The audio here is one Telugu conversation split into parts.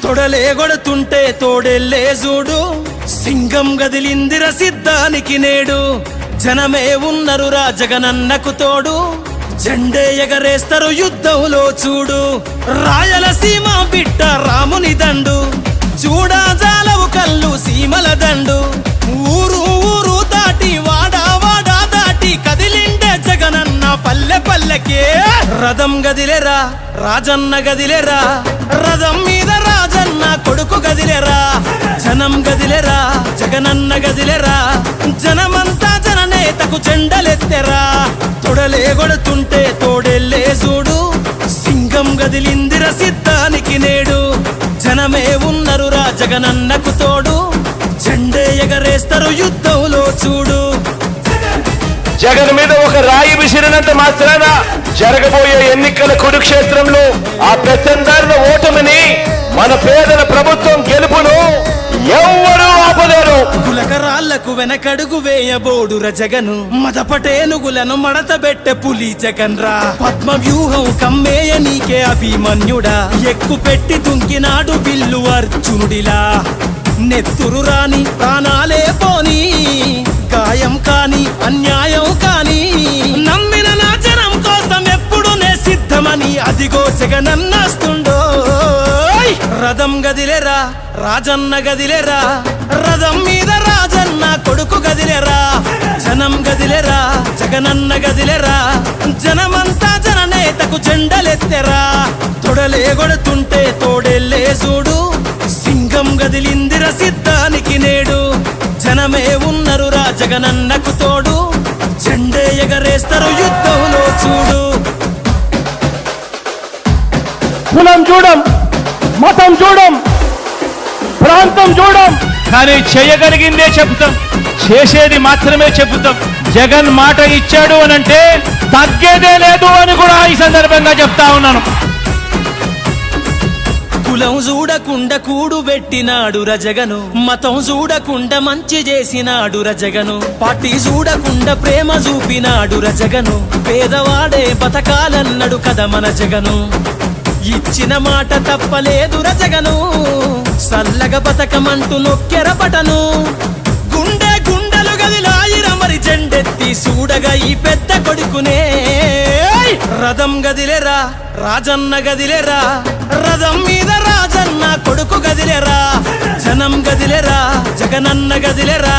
తొడలే గొడుతుంటే తోడెల్లే చూడు, సింగం గదిలిందిర సిద్ధానికి నేడు. జనమే ఉన్నరురా జగనన్నకు తోడు, జెండే ఎగరేస్తారు యుద్ధంలో చూడు. రాయలసీమ బిడ్డ రాముని దండు, చూడా జాలవు కళ్ళు సీమల దండు. ఊరు ఊరు దాటి వాడా వాడా దాటి కదిలిండే జగనన్న పల్లె పల్లెకే. రథం గదిలేరా రాజన్న గదిలేరా, రథం మీద రాజన్న కొడుకు గదిలేరా. జనం గదిలేరా జగనన్న గదిలేరా, జనమంతా జననేతకు జెండలెత్తెరా. తొడలే గొడుతుంటే తోడెల్లే చూడు, సింగం గదిలిందిర సిద్ధానికి నేడు. జనమే ఉన్నరురా జగనన్నకు తోడు, జెండే ఎగరేస్తారు యుద్ధంలో చూడు. జగన్ మీద ఒక రాయి విసిరినంత మాత్రాన జరగబోయే ఎన్నికల కురుక్షేత్రంలో ఆ పెత్తందారుల ఓటమిని, మన పేదల ప్రభుత్వం గెలుపును ఎవ్వరూ ఆపలేరు. గులకరాళ్లకు వెనకడుగు వేయబోడుర జగను, మదపటేనుగులను మడతబెట్టె పులి జగన్ రా. పద్మ వ్యూహం కమ్మేయ నీకే అభిమన్యుడా, ఎక్కు పెట్టి దుంకినాడు బిల్లు అర్జునుడిలా. నెత్తురు రాని ప్రాణాలే పోని, గాయం కాని అన్యాయం కాని, నమ్మిన నా జనం కోసం ఎప్పుడు నే సిద్ధమని అదిగో జగనన్నస్తుండో. రథం గదిలేరా రాజన్న గదిలేరా, రథం మీద రాజన్న కొడుకు గదిలేరా. జనం గదిలేరా జగనన్న గదిలేరా, జనమంతా జననేతకు జెండలెత్తెరా. తొడలే గొడుతుంటే తోడెల్లే చూడు, సింగం గదిలిందిర సిద్ధానికి నేడు. జనమే ఉన్నరురా జగనన్నకు తోడు, జెండే ఎగరేస్తారు యుద్ధంలో చూడు. కులం చూడం, మతం చూడం, ప్రాంతం చూడం, కానీ చేయగలిగిందే చెబుతాం, చేసేది మాత్రమే చెబుతాం. జగన్ మాట ఇచ్చాడు అనంటే తగ్గేదే లేదు అని కూడా ఈ సందర్భంగా చెప్తా ఉన్నాను. కులం చూడకుండా కూడు పెట్టినాడు రజగను, మతం చూడకుండా మంచి చేసినాడు రజగను, పార్టీ చూడకుండా ప్రేమ చూపినాడు రజగను. పేదవాడే బతకాలన్నాడు కదా మన జగను, ఇచ్చిన మాట తప్పలేదు రజగను. సల్లగా బతకమంటూ నొక్కెర బటను, గుండె గుండెలు గదిలాయిర మరి జెండెత్తి చూడగా ఈ పెద్ద కొడుకునే. రథం గదిలేరా రాజన్న గదిలేరా, రథం మీద రాజన్న కొడుకు గదిలేరా. జనం గదిలేరా జగనన్న గదిలేరా,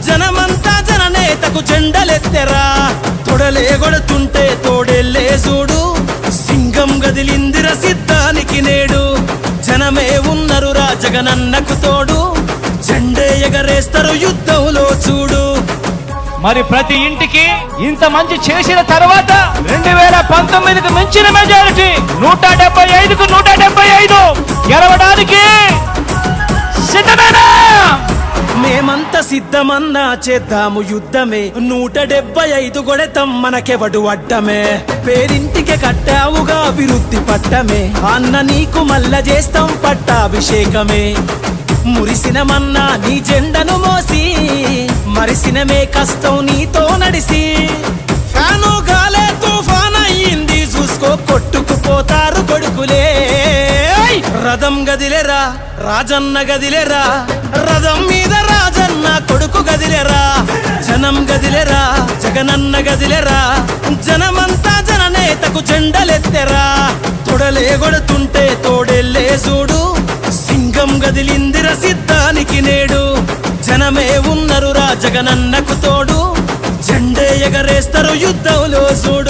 జనమంతా జననేతకు జెండలెత్తెరా. తొడలే గొడుతుంటే తోడెల్లే చూడు, సింగం గదిలిందిర సిద్ధానికి నేడు. జనమే ఉన్నరురా జగనన్నకు తోడు, జెండే ఎగరేస్తారు యుద్ధంలో చూడు. మరి ప్రతి ఇంటికి ఇంత మంచి చేసిన తర్వాత 2019కు మించిన మెజారిటీ 175కు 175 గెలవడానికి సిద్ధమేనా? మేమంతా సిద్ధమన్నా చేద్దాము యుద్ధమే, 175 గొడెతం మనకెవడు అడ్డమే. పేరింటికి కట్టావుగా అభివృద్ధి పట్టమే, అన్న నీకు మల్ల చేస్తాం పట్టాభిషేకమే. మురిసినమన్నా నీ జెండను మోసి, మరిసినమే కష్టం నీతో నడిసి. ఫ్యాను గాలే తుఫాన్ అయ్యింది చూసుకో, కొట్టుకుపోతారు కొడుకులే. రథం గదిలేరా రాజన్న గదిలేరా, రథం మీద రాజన్న కొడుకు గదిలేరా. జనం గదిలేరా జగనన్న గదిలేరా, జనమంతా జననేతకు జెండలెత్తెరా. తొడలే గొడుతుంటే తోడెల్లే చూడు, సింగం గదిలిందిర సిద్ధానికి నేడు. జనమే ఉన్నరురా జగనన్నకు తోడు, జెండే ఎగరేస్తారు యుద్ధంలో చూడు.